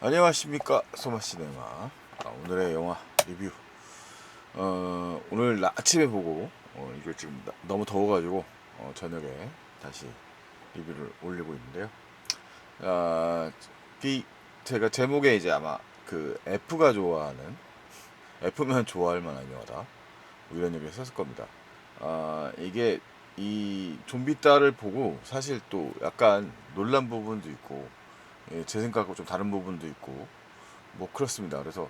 안녕하십니까, 소마시네마. 오늘의 영화 리뷰. 오늘 아침에 보고 이걸 지금 너무 더워가지고 저녁에 다시 리뷰를 올리고 있는데요. 아, 제가 제목에 이제 아마 그 F가 좋아하는, F면 좋아할 만한 영화다, 뭐 이런 얘기를 썼을 겁니다. 이게 이 좀비 딸을 보고 사실 또 약간 놀란 부분도 있고, 제 생각하고 좀 다른 부분도 있고 뭐 그렇습니다. 그래서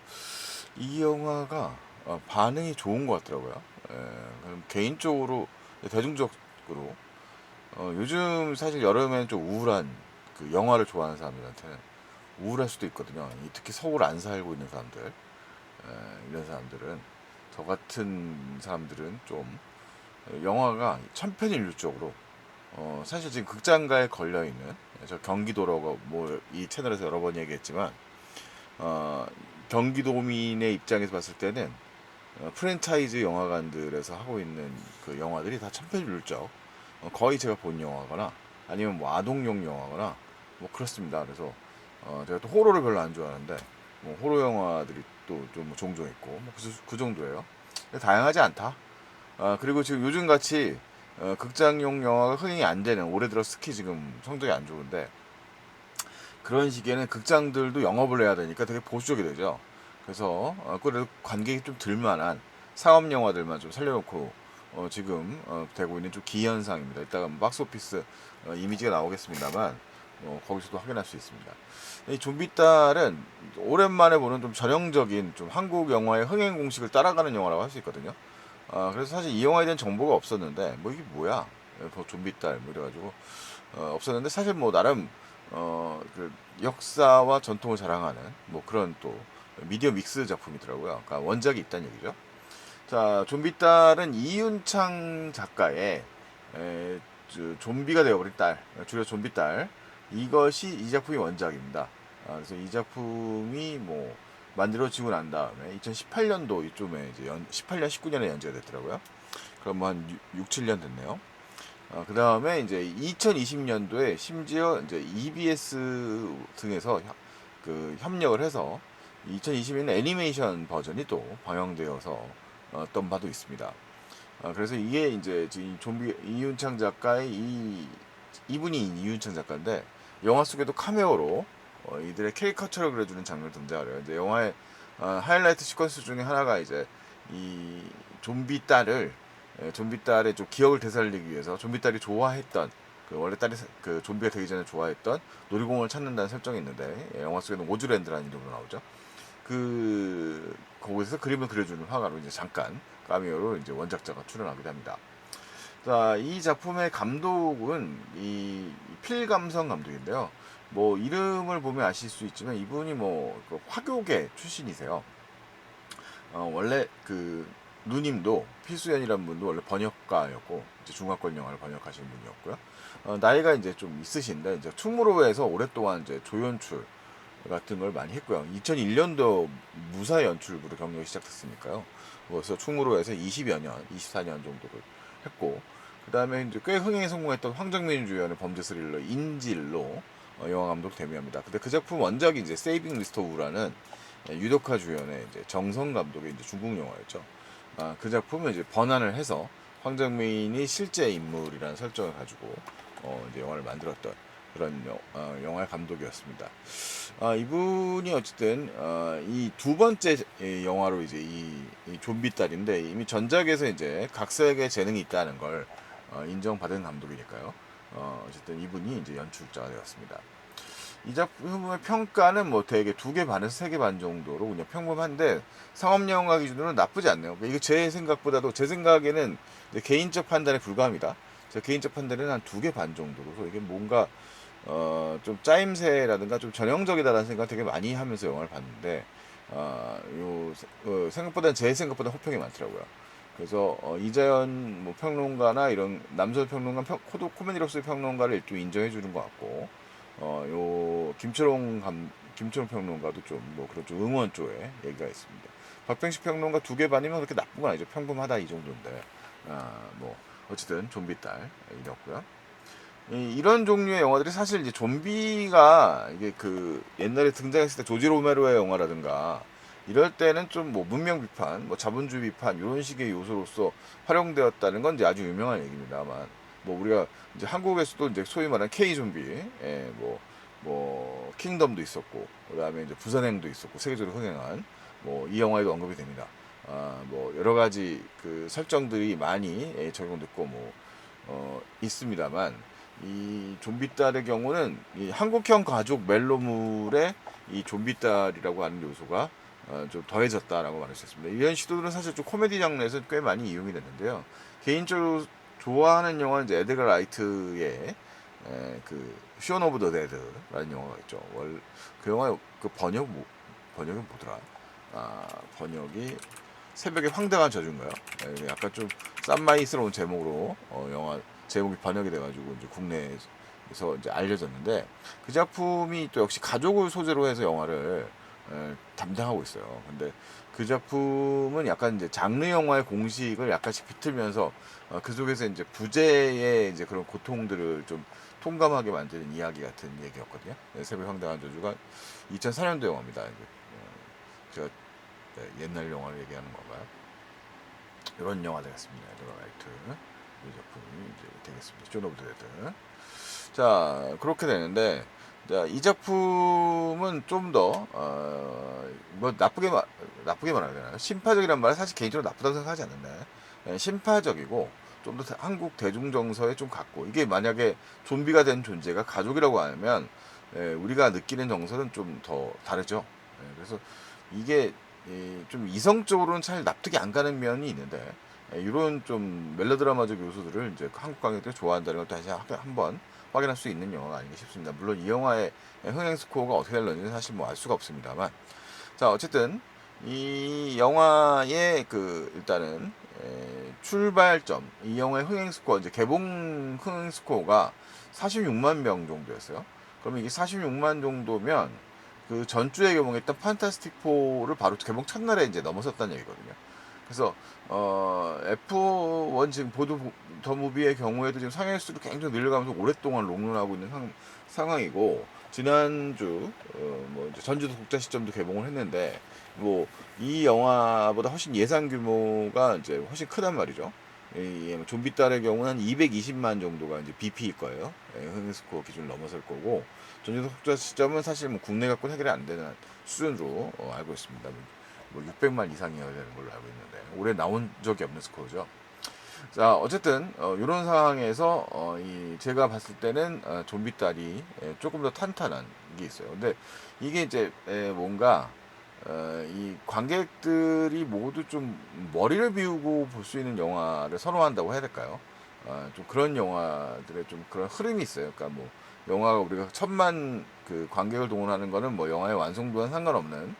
이 영화가 반응이 좋은 것 같더라고요. 그럼 개인적으로, 대중적으로 요즘 사실 여름엔 좀 우울한, 그 영화를 좋아하는 사람들한테는 우울할 수도 있거든요. 특히 서울 안 살고 있는 사람들, 이런 사람들은, 저 같은 사람들은 좀 영화가 천편일률적으로, 사실 지금 극장가에 걸려 있는, 저 경기도라고 뭐 이 채널에서 여러 번 얘기했지만, 어, 경기도민의 입장에서 봤을 때는 프랜차이즈 영화관들에서 하고 있는 그 영화들이 다 천편일률적, 거의 제가 본 영화거나 아니면 뭐 아동용 영화거나 뭐 그렇습니다. 그래서 제가 또 호러를 별로 안 좋아하는데 뭐 호러 영화들이 또 좀 종종 있고 뭐 그 정도예요. 다양하지 않다. 그리고 지금 요즘 같이 극장용 영화가 흥행이 안 되는, 올해 들어 특히 지금 성적이 안 좋은데, 그런 시기에는 극장들도 영업을 해야 되니까 되게 보수적이 되죠. 그래서 그래도 관객이 좀 들만한 상업 영화들만 좀 살려놓고 지금 되고 있는 좀 기현상입니다. 이따가 뭐 박스오피스 이미지가 나오겠습니다만 거기서도 확인할 수 있습니다. 이 좀비딸은 오랜만에 보는 좀 전형적인 좀 한국 영화의 흥행 공식을 따라가는 영화라고 할 수 있거든요. 그래서 사실 이 영화에 대한 정보가 없었는데 뭐 이게 뭐야? 뭐 좀비딸 뭐 이래가지고 없었는데, 사실 뭐 나름 그 역사와 전통을 자랑하는 뭐 그런 또 미디어 믹스 작품이더라고요. 그러니까 원작이 있다는 얘기죠. 자, 좀비딸은 이윤창 작가의 좀비가 되어버린 딸, 줄여 좀비딸, 이것이 이 작품이 원작입니다. 그래서 이 작품이 뭐 만들어지고 난 다음에 2018년도 이쯤에 이제 18년 19년에 연재가 됐더라고요. 그럼 뭐 한 6, 7년 됐네요. 그 다음에 이제 2020년도에 심지어 이제 EBS 등에서 그 협력을 해서 2020년 애니메이션 버전이 또 방영되어서 어떤 바도 있습니다. 그래서 이게 이제 지금 좀비 이윤창 작가의 이분이 이윤창 작가인데, 영화 속에도 카메오로 이들의 캐리커처를 그려주는 장면을 등장을 해요. 이제 영화의 하이라이트 시퀀스 중에 하나가 이제 이 좀비 딸을 좀비 딸의 좀 기억을 되살리기 위해서, 좀비 딸이 좋아했던, 그 원래 딸이 그 좀비가 되기 전에 좋아했던 놀이공원을 찾는다는 설정이 있는데, 영화 속에는 오즈랜드라는 이름으로 나오죠. 거기서 그림을 그려주는 화가로 이제 잠깐 까미오로 이제 원작자가 출연하기도 합니다. 자, 이 작품의 감독은 이 필감성 감독인데요. 뭐 이름을 보면 아실 수 있지만 이분이 뭐그 화교계 출신이세요. 원래 그 누님도, 필수연이라는 분도 원래 번역가였고 이제 중화권 영화를 번역하시는 분이었고요. 나이가 이제 좀 있으신데 이제 충무로에서 오랫동안 이제 조연출 같은 걸 많이 했고요. 2001년도 무사 연출부로 경력이 시작됐으니까요. 그래서 충무로에서 20여 년, 24년 정도를 했고, 그 다음에 이제 꽤 흥행에 성공했던 황정민 주연의 범죄 스릴러 인질로 영화 감독 데뷔합니다. 근데 그 작품 원작이 이제 세이빙 미스터 우라는 유덕화 주연의 이제 정성 감독의 이제 중국 영화였죠. 그 작품을 이제 번안을 해서 황정민이 실제 인물이라는 설정을 가지고 이제 영화를 만들었던 그런 영화의 감독이었습니다. 이분이 어쨌든 이 두 번째 영화로 이제 이 좀비 딸인데, 이미 전작에서 이제 각색의 재능이 있다는 걸 인정받은 감독이니까요. 어쨌든 이분이 이제 연출자가 되었습니다. 이 작품의 평가는 뭐 대개 2개 반에서 3개 반 정도로 그냥 평범한데, 상업영화 기준으로는 나쁘지 않네요. 이게 제 생각보다도, 제 생각에는 개인적 판단에 불과합니다. 제 개인적 판단은 한 2개 반 정도로, 이게 뭔가 좀 짜임새라든가 좀 전형적이다라는 생각 되게 많이 하면서 영화를 봤는데, 생각보다, 제 생각보다 호평이 많더라고요. 그래서 이자연 뭐 평론가나 이런 남자 평론가, 코미디로서의 평론가를 좀 인정해 주는 것 같고, 요 김초롱 평론가도 좀 뭐 그런 좀 응원 쪽에 얘기가 있습니다. 박병식 평론가 2개 반이면 그렇게 나쁜 건 아니죠. 평범하다 이 정도인데, 뭐 어쨌든 좀비 딸 이었고요. 이런 종류의 영화들이 사실 이제 좀비가 이게 그 옛날에 등장했을 때 조지 로메로의 영화라든가 이럴 때는 좀 뭐 문명 비판, 뭐 자본주의 비판 이런 식의 요소로서 활용되었다는 건 이제 아주 유명한 얘기입니다만 뭐 우리가 이제 한국에서도 이제 소위 말하는 K 좀비, 예, 뭐 킹덤도 있었고 그다음에 이제 부산행도 있었고 세계적으로 흥행한 뭐 이 영화에도 언급이 됩니다. 뭐 여러 가지 그 설정들이 많이 적용됐고 뭐 있습니다만 이 좀비딸의 경우는 이 한국형 가족 멜로물에 이 좀비딸이라고 하는 요소가 좀 더해졌다라고 말할 수 있습니다. 이런 시도들은 사실 좀 코미디 장르에서 꽤 많이 이용이 됐는데요. 개인적으로 좋아하는 영화는 이제 에드가 라이트의 그 쇼 오브 더 데드라는 영화가 있죠. 그 영화 그 번역이 뭐더라? 번역이 새벽의 황당한 저주인가요? 약간 좀 쌈마이스러운 제목으로 영화 제목이 번역이 돼가지고 이제 국내에서 이제 알려졌는데 그 작품이 또 역시 가족을 소재로 해서 영화를 담당하고 있어요. 근데 그 작품은 약간 이제 장르 영화의 공식을 약간씩 비틀면서 그 속에서 이제 부재의 이제 그런 고통들을 좀 통감하게 만드는 이야기 같은 얘기였거든요. 새벽 황당한 저주가 2004년도 영화입니다. 제가 옛날 영화를 얘기하는 건가요? 이런 영화 되겠습니다. 에드가라이트 이 작품이 이제 되겠습니다. 존 오브 데드. 자 그렇게 되는데 자, 이 작품은 좀 더 뭐 나쁘게 말하야 되나요? 심파적이란 말은 사실 개인적으로 나쁘다고 생각하지 않는데 심파적이고 좀 더 한국 대중 정서에 좀 갖고 이게 만약에 좀비가 된 존재가 가족이라고 하면 우리가 느끼는 정서는 좀 더 다르죠. 그래서 이게 좀 이성적으로는 잘 납득이 안 가는 면이 있는데 이런 좀 멜로드라마적 요소들을 이제 한국 관객들이 좋아한다는 걸 다시 한번 확인할 수 있는 영화가 아닌가 싶습니다. 물론 이 영화의 흥행 스코어가 어떻게 될런지는 사실 뭐 알 수가 없습니다만 자 어쨌든 이 영화의 그 일단은 출발점 이 영화의 흥행 스코어 이제 개봉 흥행 스코어가 46만 명 정도였어요. 그러면 이게 46만 정도면 그 전주에 개봉했던 판타스틱 4를 바로 개봉 첫날에 이제 넘어섰다는 얘기거든요. 그래서 F1 지금 보드 더 무비의 경우에도 지금 상영 수를 굉장히 늘려가면서 오랫동안 롱런하고 있는 상황이고 지난주 뭐 이제 전주도 국자 시점도 개봉을 했는데 뭐 이 영화보다 훨씬 예산 규모가 이제 훨씬 크단 말이죠. 이 좀비 딸의 경우는 한 220만 정도가 이제 BP일 거예요. 흥행스코어 기준을 넘어설 거고 전주도 국자 시점은 사실 뭐 국내 갖고 해결이 안 되는 수준으로 알고 있습니다. 뭐 600만 이상이어야 되는 걸로 알고 있는데 올해 나온 적이 없는 스코어죠. 자 어쨌든 이런 상황에서 이 제가 봤을 때는 좀비 딸이 조금 더 탄탄한 게 있어요. 근데 이게 이제 뭔가 이 관객들이 모두 좀 머리를 비우고 볼 수 있는 영화를 선호한다고 해야 될까요? 좀 그런 영화들의 좀 그런 흐름이 있어요. 그러니까 뭐 영화가 우리가 1,000만 그 관객을 동원하는 거는 뭐 영화의 완성도와는 상관없는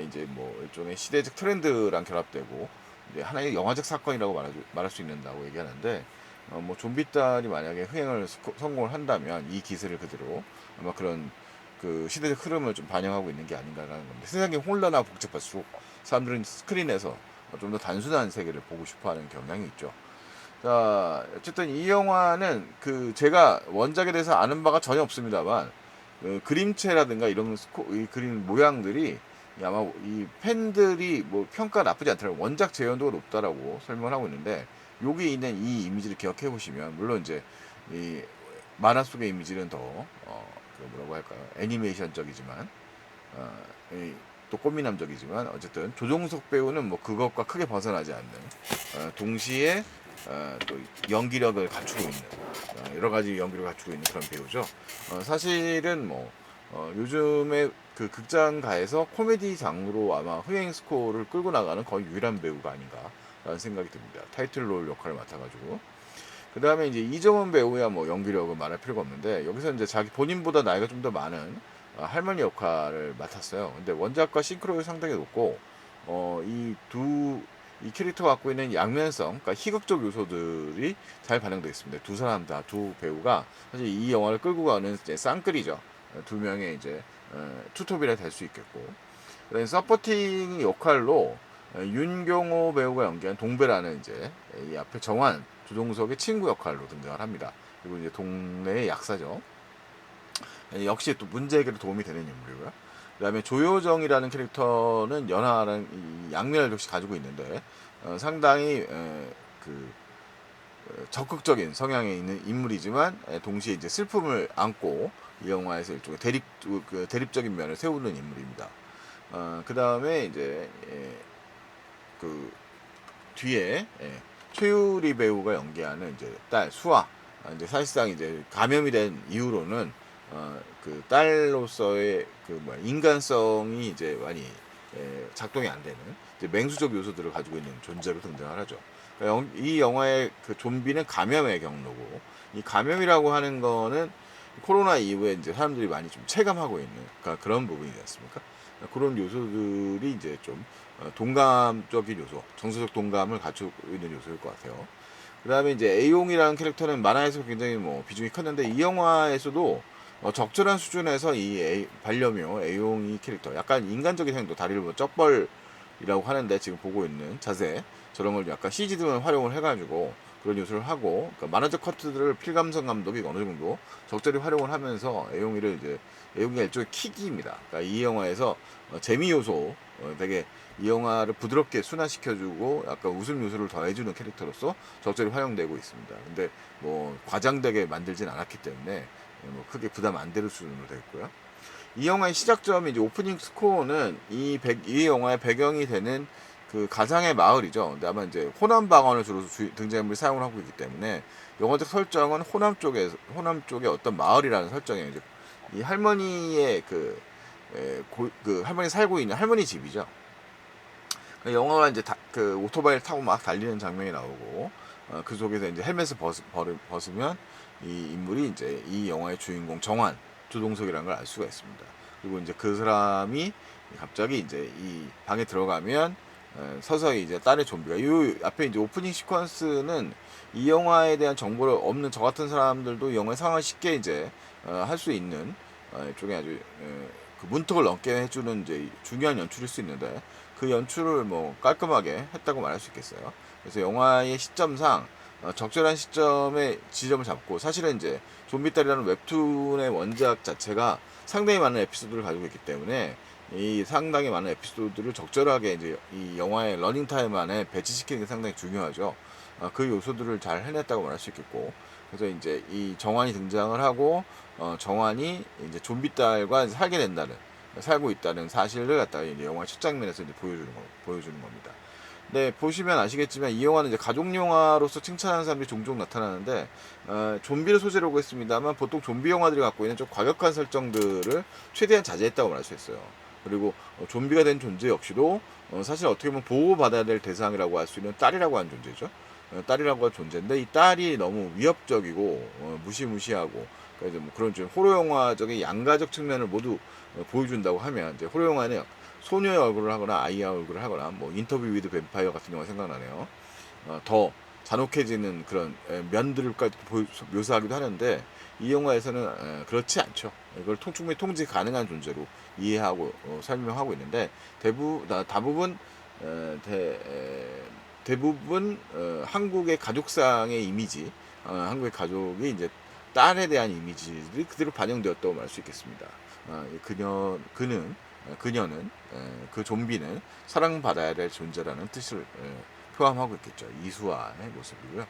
이제 뭐 일종의 시대적 트렌드랑 결합되고 이제 하나의 영화적 사건이라고 말할 수 있는다고 얘기하는데 뭐 좀비 딸이 만약에 흥행을 성공을 한다면 이 기세를 그대로 아마 그런 그 시대적 흐름을 좀 반영하고 있는 게 아닌가라는 겁니다. 세상이 혼란하고 복잡할수록 사람들은 스크린에서 좀 더 단순한 세계를 보고 싶어하는 경향이 있죠. 자, 어쨌든 이 영화는 그 제가 원작에 대해서 아는 바가 전혀 없습니다만 그 그림체라든가 이런 이 그림 모양들이 아마 이 팬들이 뭐 평가 나쁘지 않더라고 원작 재현도가 높다라고 설명을 하고 있는데 여기 있는 이 이미지를 기억해 보시면 물론 이제 이 만화 속의 이미지는 더 그 뭐라고 할까요 애니메이션적이지만 또 꽃미남적이지만 어쨌든 조종석 배우는 뭐 그것과 크게 벗어나지 않는 동시에 또 연기력을 갖추고 있는 여러 가지 연기를 갖추고 있는 그런 배우죠. 사실은 뭐 요즘에 그 극장가에서 코미디 장르로 아마 흥행 스코어를 끌고 나가는 거의 유일한 배우가 아닌가라는 생각이 듭니다. 타이틀롤 역할을 맡아가지고 그 다음에 이제 이정은 배우야 뭐 연기력은 말할 필요가 없는데 여기서 이제 자기 본인보다 나이가 좀 더 많은 할머니 역할을 맡았어요. 근데 원작과 싱크로율이 상당히 높고 이 캐릭터가 갖고 있는 양면성, 그러니까 희극적 요소들이 잘 반영되어 있습니다. 두 사람 다, 두 배우가 사실 이 영화를 끌고 가는 이제 쌍끌이죠. 두 명의 이제 투톱이라 될 수 있겠고. 그다음에 서포팅 역할로 윤경호 배우가 연기한 동배라는 이제 이 앞에 정환 조종석의 친구 역할로 등장을 합니다. 그리고 이제 동네의 약사죠. 역시 또 문제 해결에 도움이 되는 인물이고요. 그다음에 조효정이라는 캐릭터는 연하라는 이 양면을 역시 가지고 있는데 상당히 그 적극적인 성향에 있는 인물이지만 동시에 이제 슬픔을 안고 이 영화에서 일종의 대립적인 면을 세우는 인물입니다. 그 다음에 이제 그 뒤에 최유리 배우가 연기하는 이제 딸 수아, 이제 사실상 이제 감염이 된 이후로는 그 딸로서의 그 인간성이 이제 많이 작동이 안 되는 이제 맹수적 요소들을 가지고 있는 존재로 등장을 하죠. 그러니까 이 영화의 그 좀비는 감염의 경로고, 이 감염이라고 하는 거는 코로나 이후에 이제 사람들이 많이 좀 체감하고 있는 그러니까 그런 부분이지 않습니까? 그런 요소들이 이제 좀 동감적인 요소, 정서적 동감을 갖추고 있는 요소일 것 같아요. 그 다음에 이제 애용이라는 캐릭터는 만화에서 굉장히 뭐 비중이 컸는데 이 영화에서도 적절한 수준에서 이 반려묘 애용이 캐릭터, 약간 인간적인 행동, 다리를 뭐 쩍벌이라고 하는데 지금 보고 있는 자세, 저런 걸 약간 CG 등을 활용을 해가지고 그런 요소를 하고, 그러니까 만화적 커트들을 필감성 감독이 어느 정도 적절히 활용을 하면서 애용이를 이제, 애용이가 일종의 킥입니다. 그러니까 이 영화에서 재미 요소, 되게 이 영화를 부드럽게 순화시켜주고 약간 웃음 요소를 더해주는 캐릭터로서 적절히 활용되고 있습니다. 근데 뭐 과장되게 만들진 않았기 때문에 뭐 크게 부담 안 되는 수준으로 되겠고요. 이 영화의 시작점이 이제 오프닝 스코어는 이 영화의 배경이 되는 그 가상의 마을이죠. 근데 아마 이제 호남 방언을 주로 등장인물이 사용을 하고 있기 때문에 영화적 설정은 호남 쪽의 어떤 마을이라는 설정이에요. 이제 이 할머니의 그 할머니 살고 있는 할머니 집이죠. 그 영화가 이제 그 오토바이를 타고 막 달리는 장면이 나오고 그 속에서 이제 헬멧을 벗으면 이 인물이 이제 이 영화의 주인공 정환 조동석이라는 걸 알 수가 있습니다. 그리고 이제 그 사람이 갑자기 이제 이 방에 들어가면 서서히 이제 딸의 좀비가 이 앞에 이제 오프닝 시퀀스는 이 영화에 대한 정보를 없는 저 같은 사람들도 이 영화의 상황을 쉽게 이제 할 수 있는 일종의 아주 그 문턱을 넘게 해주는 이제 중요한 연출일 수 있는데 그 연출을 뭐 깔끔하게 했다고 말할 수 있겠어요. 그래서 영화의 시점상 적절한 시점에 지점을 잡고, 사실은 이제 좀비딸이라는 웹툰의 원작 자체가 상당히 많은 에피소드를 가지고 있기 때문에 이 상당히 많은 에피소드를 적절하게 이제 이 영화의 러닝타임 안에 배치시키는 게 상당히 중요하죠. 그 요소들을 잘 해냈다고 말할 수 있겠고, 그래서 이제 이 정환이 등장을 하고 정환이 이제 좀비딸과 살게 된다는, 살고 있다는 사실을 갖다가 이제 영화 첫 장면에서 이제 보여주는 겁니다. 네, 보시면 아시겠지만 이 영화는 이제 가족 영화로서 칭찬하는 사람들이 종종 나타나는데 좀비를 소재로 하고 있습니다만 보통 좀비 영화들이 갖고 있는 좀 과격한 설정들을 최대한 자제했다고 말할 수 있어요. 그리고 좀비가 된 존재 역시도 사실 어떻게 보면 보호받아야 될 대상이라고 할 수 있는 딸이라고 하는 존재죠. 딸이라고 할 존재인데 이 딸이 너무 위협적이고 무시무시하고, 그래서 뭐 그런 좀 호러 영화적인 양가적 측면을 모두 보여준다고 하면 이제 호러 영화는 소녀의 얼굴을 하거나 아이의 얼굴을 하거나 뭐 인터뷰 위드 뱀파이어 같은 영화 생각나네요. 더 잔혹해지는 그런 면들까지 묘사하기도 하는데 이 영화에서는 그렇지 않죠. 이걸 충분히 통제 가능한 존재로 이해하고 설명하고 있는데 다부분 대부분 한국의 가족상의 이미지, 한국의 가족이 이제 딸에 대한 이미지들이 그대로 반영되었다고 말 수 있겠습니다. 그녀는 그 좀비는 사랑받아야 될 존재라는 뜻을 포함하고 있겠죠. 이수아의 모습이고요.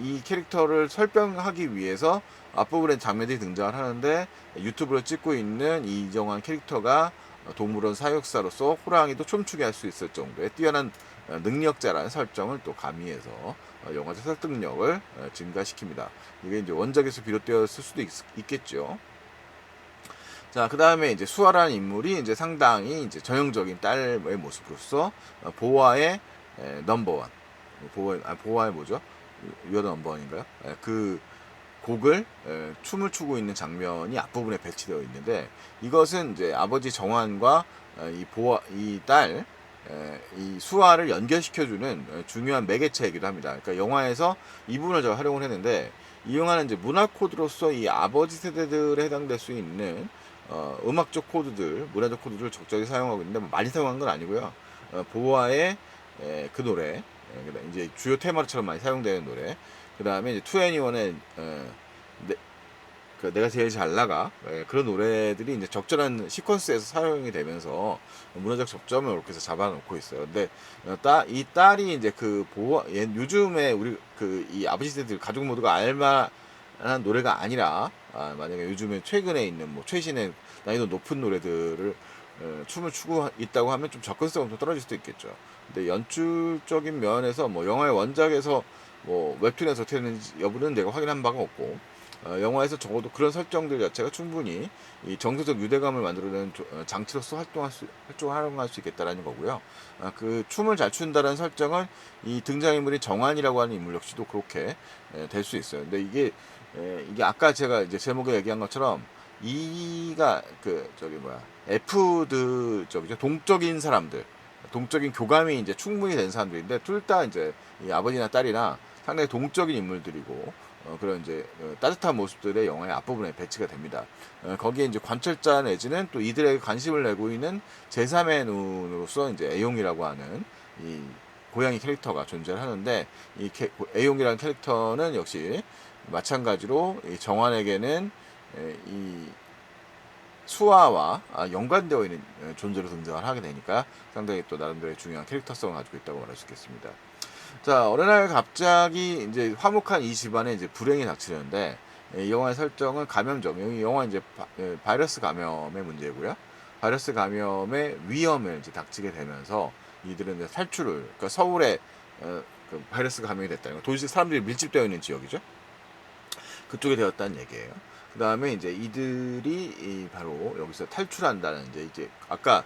이 캐릭터를 설명하기 위해서 앞부분에 장면들이 등장을 하는데 유튜브를 찍고 있는 이정환 캐릭터가 동물원 사육사로서 호랑이도 춤추게 할 수 있을 정도의 뛰어난 능력자라는 설정을 또 가미해서 영화적 설득력을 증가시킵니다. 이게 이제 원작에서 비롯되었을 수도 있겠죠. 자, 그 다음에 이제 수아라는 인물이 이제 상당히 이제 전형적인 딸의 모습으로서 보아의 넘버원, 보아의 뭐죠? 유어 넘버원인가요? 그 곡을 춤을 추고 있는 장면이 앞부분에 배치되어 있는데, 이것은 이제 아버지 정환과 이 수아를 연결시켜주는 중요한 매개체이기도 합니다. 그러니까 영화에서 이 부분을 제가 활용을 했는데, 이 영화는 이제 문화 코드로서 이 아버지 세대들에 해당될 수 있는 음악적 코드들, 문화적 코드를 적절히 사용하고 있는데 뭐 많이 사용한 건 아니고요. 보아의 그 노래, 이제 주요 테마처럼 많이 사용되는 노래, 그 다음에 이제 2NE1의 그 내가 제일 잘 나가 그런 노래들이 이제 적절한 시퀀스에서 사용이 되면서 문화적 접점을 이렇게 해서 잡아놓고 있어요. 근데 이 딸이 이제 그 요즘에 우리 그 이 아버지 세대들 가족 모두가 알만한 노래가 아니라 만약에 요즘에 최근에 있는 뭐 최신의 난이도 높은 노래들을 춤을 추고 있다고 하면 좀 접근성은 좀 떨어질 수도 있겠죠. 근데 연출적인 면에서 뭐 영화의 원작에서 뭐 웹툰에서 어떻게 되는지 여부는 내가 확인한 바가 없고 영화에서 적어도 그런 설정들 자체가 충분히 이 정서적 유대감을 만들어내는 장치로서 활용할 수 있겠다라는 거고요. 그 춤을 잘 춘다는 설정은 이 등장인물이 정한이라고 하는 인물 역시도 그렇게 될 수 있어요. 근데 이게 아까 제가 이제 제목에 얘기한 것처럼 이가 그 저기 뭐야 F드 저기죠 동적인 사람들 동적인 교감이 이제 충분히 된 사람들인데 둘 다 이제 이 아버지나 딸이나 상당히 동적인 인물들이고 그런 이제 따뜻한 모습들의 영화의 앞부분에 배치가 됩니다. 거기에 이제 관철자 내지는 또 이들에게 관심을 내고 있는 제3의 눈으로서 이제 애용이라고 하는 이 고양이 캐릭터가 존재를 하는데 이 애용이라는 캐릭터는 역시 마찬가지로 이 정환에게는 이 수아와 연관되어 있는 존재로 등장을 하게 되니까 상당히 또 나름대로의 중요한 캐릭터성을 가지고 있다고 말할 수 있겠습니다. 자, 어느 날 갑자기 이제 화목한 이 집안에 이제 불행이 닥치는데 이 영화의 설정은 감염적. 이 영화 이제 바이러스 감염의 문제고요. 바이러스 감염의 위험을 이제 닥치게 되면서 이들은 이제 탈출을 그러니까 서울에 그 바이러스 감염이 됐다는 거. 도시 사람들이 밀집되어 있는 지역이죠. 그쪽에 되었다는 얘기예요. 그 다음에 이제 이들이 바로 여기서 탈출한다는 이제 아까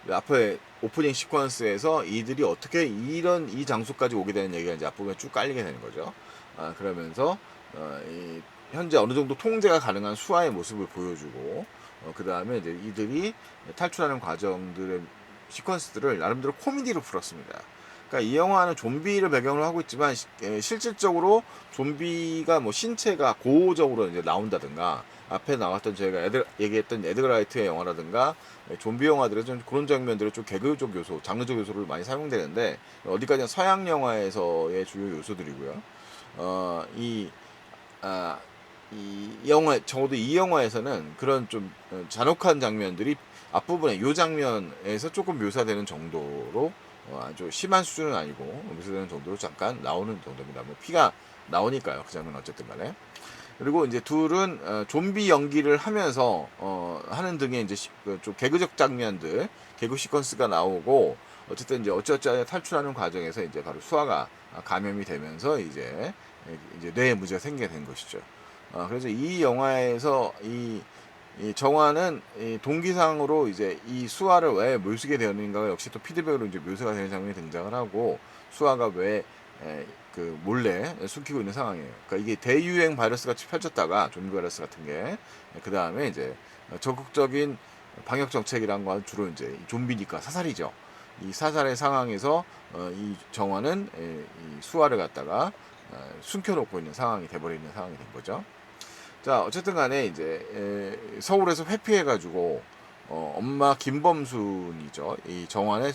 앞에 오프닝 시퀀스에서 이들이 어떻게 이 장소까지 오게 되는 얘기가 이제 앞부분에 쭉 깔리게 되는 거죠. 그러면서 현재 어느 정도 통제가 가능한 수아의 모습을 보여주고 그 다음에 이제 이들이 탈출하는 과정들의 시퀀스들을 나름대로 코미디로 풀었습니다. 그러니까 이 영화는 좀비를 배경으로 하고 있지만 실질적으로 좀비가 뭐 신체가 고적으로 이제 나온다든가 앞에 나왔던 저희가 얘기했던 에드거 라이트의 영화라든가 좀비 영화들은 좀 그런 장면들은 좀 개그적 요소, 장르적 요소를 많이 사용되는데 어디까지나 서양 영화에서의 주요 요소들이고요. 이 영화 적어도 이 영화에서는 그런 좀 잔혹한 장면들이 앞부분에 요 장면에서 조금 묘사되는 정도로 아주 심한 수준은 아니고 묘사되는 정도로 잠깐 나오는 정도입니다. 뭐 피가 나오니까요. 그 장면 어쨌든 간에. 그리고 이제 둘은 좀비 연기를 하면서 하는 등의 이제 좀 개그적 장면들, 개그 시퀀스가 나오고 어쨌든 이제 어쩌어쩌 탈출하는 과정에서 이제 바로 수아가 감염이 되면서 이제 뇌에 문제가 생기게 된 것이죠. 그래서 이 영화에서 이 정화는 이 동기상으로 이제 이 수아를 왜 묘수게 되었는가가 역시 또 피드백으로 이제 묘사가 되는 장면이 등장을 하고 수아가 왜 그 몰래 숨기고 있는 상황이에요. 그러니까 이게 대유행 바이러스 같이 펼쳤다가 좀비 바이러스 같은 게 그 다음에 이제 적극적인 방역 정책이란 건 주로 이제 좀비니까 사살이죠. 이 사살의 상황에서 이 정화는 이 수아를 갖다가 숨겨놓고 있는 상황이 돼버리는 상황이 된 거죠. 자, 어쨌든 간에 이제 서울에서 회피해가지고 엄마 김범순이죠. 이 정환의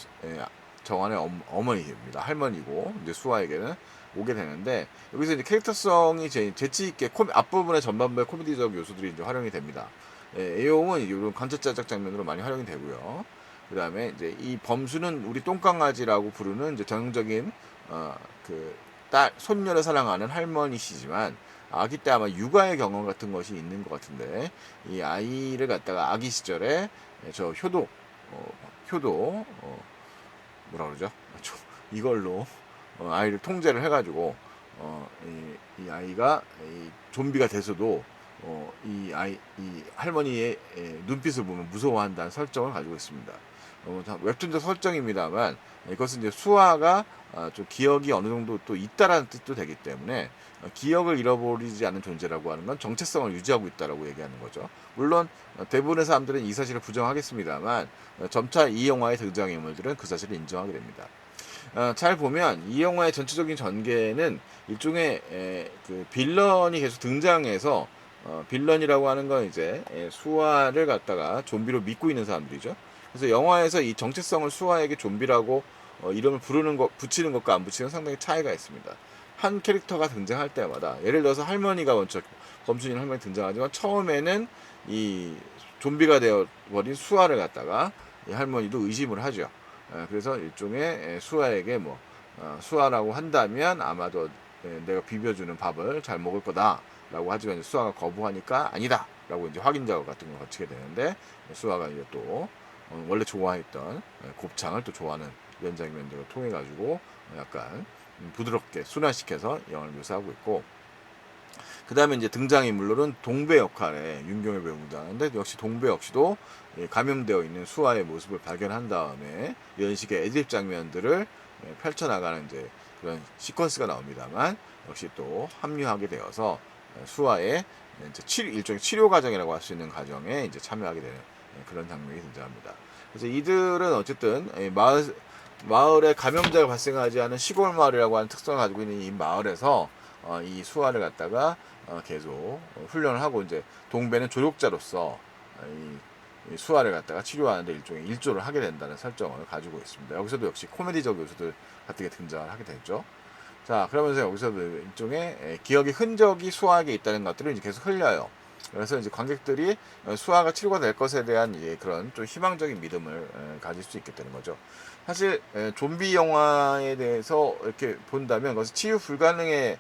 어머니입니다. 할머니고 이제 수아에게는 오게 되는데 여기서 이제 캐릭터성이 재치 있게 앞부분의 전반부의 코미디적 요소들이 이제 활용이 됩니다. 애용은 이런 관찰자적 장면으로 많이 활용이 되고요. 그 다음에 이제 이 범수는 우리 똥강아지라고 부르는 이제 전형적인 그 손녀를 사랑하는 할머니시지만 아기 때 아마 육아의 경험 같은 것이 있는 것 같은데 이 아이를 갖다가 아기 시절에 저 효도 뭐라 그러죠? 이걸로 아이를 통제를 해가지고 이 아이가 이 좀비가 돼서도 이 할머니의 눈빛을 보면 무서워한다는 설정을 가지고 있습니다. 웹툰적 설정입니다만 이것은 이제 수아가 좀 기억이 어느 정도 또 있다라는 뜻도 되기 때문에 기억을 잃어버리지 않는 존재라고 하는 건 정체성을 유지하고 있다라고 얘기하는 거죠. 물론 대부분의 사람들은 이 사실을 부정하겠습니다만 점차 이 영화의 등장인물들은 그 사실을 인정하게 됩니다. 잘 보면 이 영화의 전체적인 전개는 일종의 그 빌런이 계속 등장해서 빌런이라고 하는 건 이제 수아를 갖다가 좀비로 믿고 있는 사람들이죠. 그래서 영화에서 이 정체성을 수아에게 좀비라고 이름을 붙이는 것과 안 붙이는 상당히 차이가 있습니다. 한 캐릭터가 등장할 때마다 예를 들어서 할머니가 검순이 한 명이 등장하지만 처음에는 이 좀비가 되어버린 수아를 갖다가 이 할머니도 의심을 하죠. 그래서 일종의 수아에게 뭐 수아라고 한다면 아마도 내가 비벼주는 밥을 잘 먹을 거다라고 하지만 수아가 거부하니까 아니다 라고 이제 확인 작업 같은 걸 거치게 되는데 수아가 이제 또 원래 좋아했던 곱창을 또 좋아하는 이런 장면들을 통해 가지고 약간 부드럽게 순화시켜서 영화를 묘사하고 있고, 그 다음에 이제 등장인물로는 동배 역할에 윤경을 배우 등장하는데 역시 동배 역시도 감염되어 있는 수아의 모습을 발견한 다음에 이런 식의 애드립 장면들을 펼쳐나가는 이제 그런 시퀀스가 나옵니다만 역시 또 합류하게 되어서 수아의 이제 일종의 치료 과정이라고 할 수 있는 과정에 이제 참여하게 되는 그런 장면이 등장합니다. 그래서 이들은 어쨌든 마을에 감염자가 발생하지 않은 시골 마을이라고 하는 특성을 가지고 있는 이 마을에서 이 수아를 갖다가 계속 훈련을 하고 이제 동배는 조력자로서 이 수아를 갖다가 치료하는데 일종의 일조를 하게 된다는 설정을 가지고 있습니다. 여기서도 역시 코미디적 요소들 같은 게 등장을 하게 되죠. 자, 그러면서 여기서도 일종의 기억의 흔적이 수아에게 있다는 것들을 이제 계속 흘려요. 그래서 이제 관객들이 수아가 치료가 될 것에 대한 그런 좀 희망적인 믿음을 가질 수 있게 되는 거죠. 사실 좀비 영화에 대해서 이렇게 본다면 그것은 치유 불가능의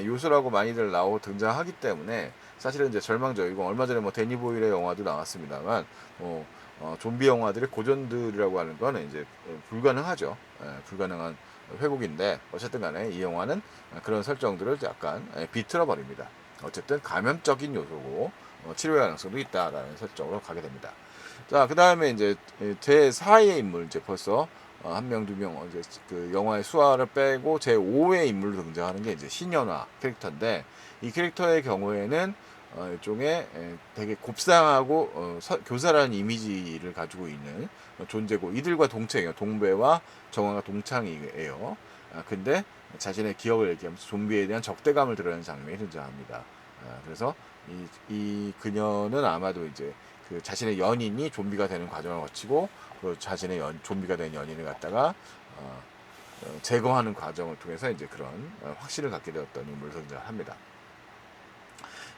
요소라고 많이들 나오고 등장하기 때문에 사실은 이제 절망적이고, 얼마 전에 뭐 데니 보일의 영화도 나왔습니다만 좀비 영화들의 고전들이라고 하는 거는 이제 불가능하죠. 불가능한 회복인데 어쨌든 간에 이 영화는 그런 설정들을 약간 비틀어 버립니다. 어쨌든 감염적인 요소고 치료의 가능성도 있다라는 설정으로 가게 됩니다. 자, 그 다음에 이제 제 4의 인물, 이제 벌써 한 명, 두 명, 이제 그 영화의 수화를 빼고 제 5의 인물로 등장하는 게 이제 신연화 캐릭터인데, 이 캐릭터의 경우에는 일종의 되게 곱상하고 교사라는 이미지를 가지고 있는 존재고, 이들과 동창이에요. 동배와 정화가 동창이에요. 근데 자신의 기억을 얘기하면서 좀비에 대한 적대감을 드러내는 장면이 등장합니다. 그래서 이 그녀는 아마도 이제 그 자신의 연인이 좀비가 되는 과정을 거치고 그 자신의 좀비가 된 연인을 갖다가 제거하는 과정을 통해서 이제 그런 확신을 갖게 되었던 인물을 등장합니다.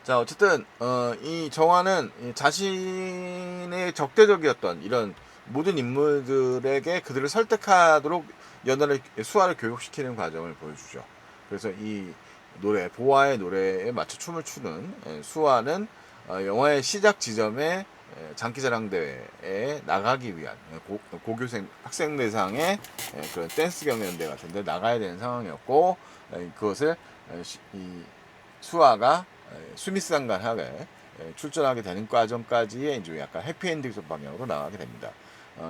자, 어쨌든 이 정화는 자신의 적대적이었던 이런 모든 인물들에게 그들을 설득하도록 수아를 교육시키는 과정을 보여주죠. 그래서 이 노래, 보아의 노래에 맞춰 춤을 추는 수아는 영화의 시작 지점에 장기자랑대회에 나가기 위한 고교생 학생대상의 그런 댄스 경연대 같은데 나가야 되는 상황이었고, 그것을 이 수아가 수미상관하게 출전하게 되는 과정까지의 이제 약간 해피엔딩 방향으로 나가게 됩니다.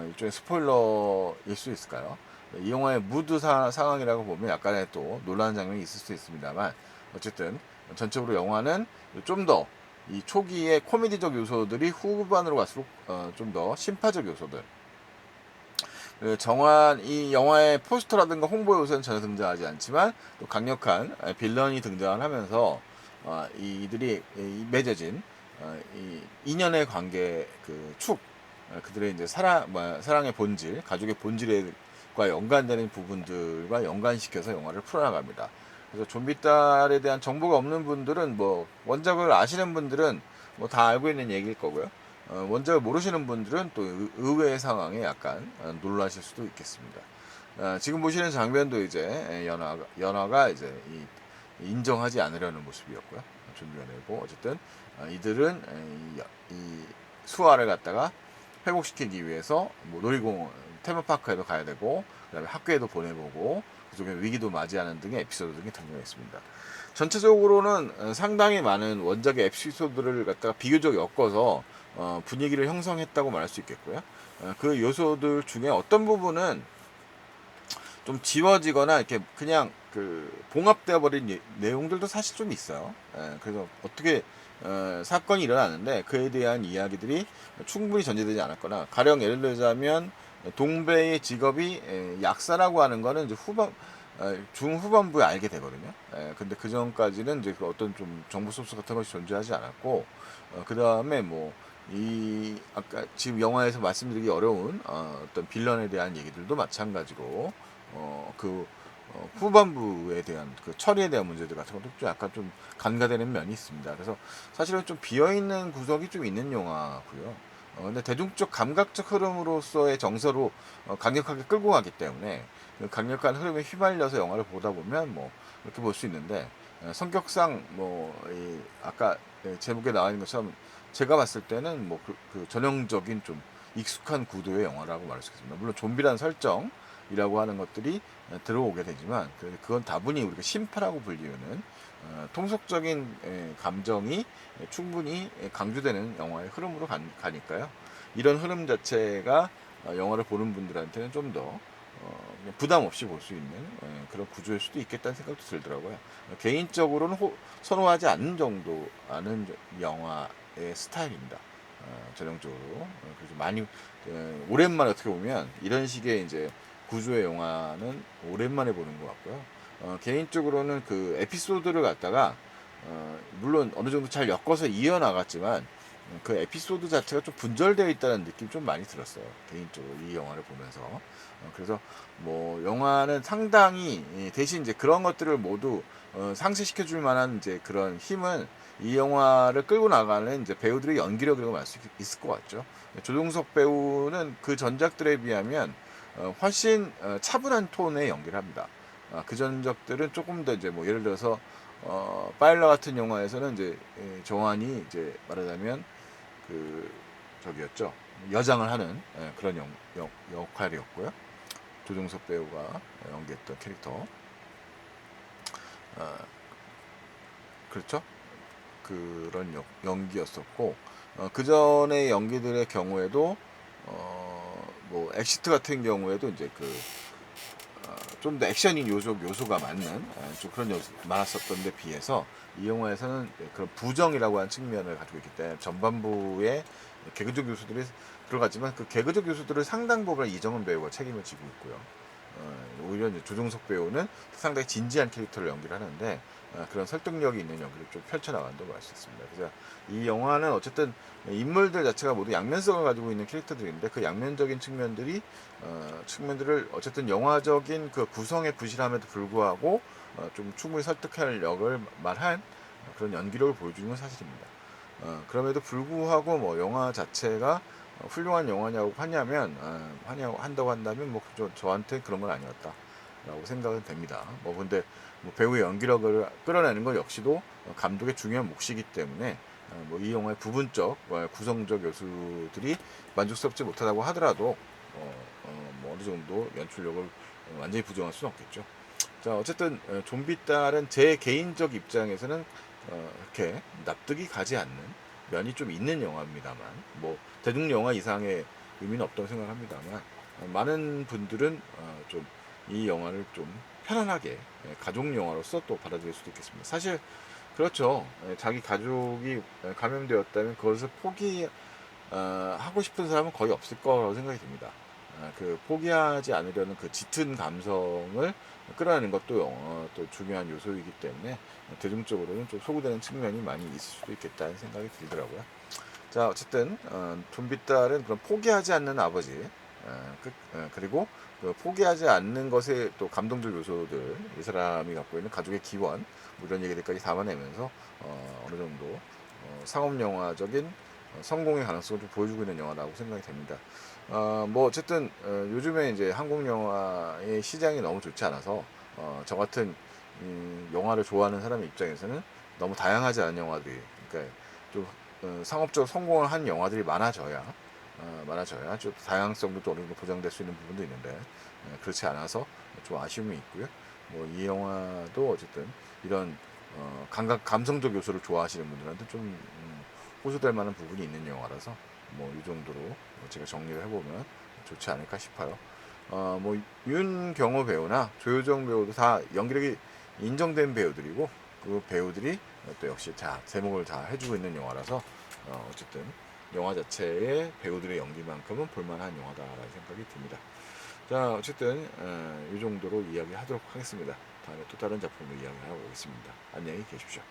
일종의 스포일러일 수 있을까요? 이 영화의 무드 상황이라고 보면 약간의 또 논란의 장면이 있을 수 있습니다만, 어쨌든 전체적으로 영화는 좀 더 이 초기의 코미디적 요소들이 후반으로 갈수록 좀 더 심파적 요소들, 이 영화의 포스터라든가 홍보 요소는 전혀 등장하지 않지만 또 강력한 빌런이 등장을 하면서 이들이 맺어진 이 인연의 관계 그들의 이제 사랑의 본질, 가족의 본질과 연관되는 부분들과 연관시켜서 영화를 풀어나갑니다. 그래서 좀비딸에 대한 정보가 없는 분들은 뭐 원작을 아시는 분들은 뭐 다 알고 있는 얘기일 거고요. 원작을 모르시는 분들은 또 의외의 상황에 약간 놀라실 수도 있겠습니다. 지금 보시는 장면도 이제 연화가 이제 인정하지 않으려는 모습이었고요. 좀비가 되고, 어쨌든 이들은 이 수아를 갖다가 회복시키기 위해서 뭐 놀이공원, 테마파크에도 가야 되고, 그다음에 학교에도 보내보고, 그중에 위기도 맞이하는 등의 에피소드 등이 등장했습니다. 전체적으로는 상당히 많은 원작의 에피소드를 갖다가 비교적 엮어서 분위기를 형성했다고 말할 수 있겠고요. 그 요소들 중에 어떤 부분은 좀 지워지거나 이렇게 그냥 그 봉합되어 버린 내용들도 사실 좀 있어요. 그래서 어떻게 사건이 일어나는데 그에 대한 이야기들이 충분히 전제되지 않았거나, 가령 예를 들자면 동배의 직업이 약사라고 하는 거는 이제 중후반부에 알게 되거든요. 근데 그 전까지는 이제 어떤 좀 정보 소스 같은 것이 존재하지 않았고, 그 다음에 뭐 아까 지금 영화에서 말씀드리기 어려운 어떤 빌런에 대한 얘기들도 마찬가지고, 후반부에 대한 그 처리에 대한 문제들 같은 것도 좀 약간 좀 간과되는 면이 있습니다. 그래서 사실은 좀 비어있는 구석이 좀 있는 영화고요. 근데 대중적 감각적 흐름으로서의 정서로 강력하게 끌고 가기 때문에 그 강력한 흐름에 휘말려서 영화를 보다 보면 뭐 이렇게 볼 수 있는데, 성격상 뭐 아까 제목에 나와 있는 것처럼 제가 봤을 때는 뭐 그 전형적인 좀 익숙한 구도의 영화라고 말할 수 있습니다. 물론 좀비라는 설정이라고 하는 것들이 들어오게 되지만 그건 다분히 우리가 심파라고 불리우는 통속적인 감정이 충분히 강조되는 영화의 흐름으로 가니까요. 이런 흐름 자체가 영화를 보는 분들한테는 좀 더 부담 없이 볼 수 있는 그런 구조일 수도 있겠다는 생각도 들더라고요. 개인적으로는 선호하지 않는 정도 아는 영화의 스타일입니다. 전형적으로. 그래서 많이 오랜만에 어떻게 보면 이런 식의 이제 구조의 영화는 오랜만에 보는 것 같고요. 개인적으로는 그 에피소드를 갖다가 물론 어느 정도 잘 엮어서 이어나갔지만 그 에피소드 자체가 좀 분절되어 있다는 느낌이 좀 많이 들었어요. 개인적으로 이 영화를 보면서. 그래서 뭐 영화는 상당히 대신 이제 그런 것들을 모두 상쇄시켜 줄 만한 이제 그런 힘은 이 영화를 끌고 나가는 이제 배우들의 연기력이라고 말 수 있을 것 같죠. 조종석 배우는 그 전작들에 비하면 훨씬 차분한 톤의 연기를 합니다. 그 전작들은 조금 더 이제 뭐 예를 들어서 파일러 같은 영화에서는 이제 정환이 이제 말하자면 그 저기였죠. 여장을 하는 그런 역할이었고요. 조종석 배우가 연기했던 캐릭터. 어, 그렇죠. 그런 연기였었고, 그 전의 연기들의 경우에도 뭐 엑시트 같은 경우에도 이제 그 좀 더 액션인 요소가 많은 좀 그런 요소 많았었던 데 비해서 이 영화에서는 그런 부정이라고 하는 측면을 가지고 있기 때문에 전반부에 개그적 요소들이 들어가지만 그 개그적 요소들을 상당 부분 이정은 배우가 책임을 지고 있고요. 오히려 이제 조종석 배우는 상당히 진지한 캐릭터를 연기를 하는데 그런 설득력이 있는 연기를 좀 펼쳐나간다고 할 수 있습니다. 그래서 이 영화는 어쨌든 인물들 자체가 모두 양면성을 가지고 있는 캐릭터들인데 그 양면적인 측면들을 어쨌든 영화적인 그 구성의 부실함에도 불구하고 좀 충분히 설득할 역을 말한 그런 연기력을 보여주는 건 사실입니다. 그럼에도 불구하고 뭐 영화 자체가 훌륭한 영화냐고 한다고 한다면 뭐 저한테 그런 건 아니었다라고 생각은 됩니다. 뭐 근데 뭐 배우의 연기력을 끌어내는 것 역시도 감독의 중요한 몫이기 때문에 뭐 이 영화의 부분적 구성적 요소들이 만족스럽지 못하다고 하더라도 뭐 어느 정도 연출력을 완전히 부정할 수는 없겠죠. 자, 어쨌든 좀비 딸은 제 개인적 입장에서는 이렇게 납득이 가지 않는 면이 좀 있는 영화입니다만, 뭐 대중 영화 이상의 의미는 없다고 생각합니다만, 많은 분들은 좀 이 영화를 좀 편안하게 가족 영화로서 또 받아들일 수도 있겠습니다. 사실 그렇죠. 자기 가족이 감염되었다면 그것을 하고 싶은 사람은 거의 없을 거라고 생각이 듭니다. 그 포기하지 않으려는 그 짙은 감성을 끌어내는 것도 또 중요한 요소이기 때문에 대중적으로는 좀 소구되는 측면이 많이 있을 수도 있겠다는 생각이 들더라고요. 자, 어쨌든 좀비 딸은 그런 포기하지 않는 아버지, 그리고 그 포기하지 않는 것에 또 감동적 요소들, 이 사람이 갖고 있는 가족의 기원, 뭐 이런 얘기들까지 담아내면서 어느 정도 상업 영화적인 성공의 가능성을 좀 보여주고 있는 영화라고 생각이 됩니다. 뭐 어쨌든 요즘에 이제 한국 영화의 시장이 너무 좋지 않아서 저 같은 영화를 좋아하는 사람의 입장에서는 너무 다양하지 않은 영화들이, 그러니까 좀 상업적으로 성공을 한 영화들이 많아져야 좀 다양성도 또 어느 정도 보장될 수 있는 부분도 있는데 그렇지 않아서 좀 아쉬움이 있고요. 뭐 이 영화도 어쨌든 이런 감성적 요소를 좋아하시는 분들한테 좀 호소될 만한 부분이 있는 영화라서 뭐 이 정도로 제가 정리를 해보면 좋지 않을까 싶어요. 뭐 윤경호 배우나 조효정 배우도 다 연기력이 인정된 배우들이고 그 배우들이 또 역시 다 제목을 다 해주고 있는 영화라서 어쨌든 영화 자체의 배우들의 연기만큼은 볼만한 영화다라는 생각이 듭니다. 자, 어쨌든 이 정도로 이야기하도록 하겠습니다. 다음에 또 다른 작품을 이야기하고 오겠습니다. 안녕히 계십시오.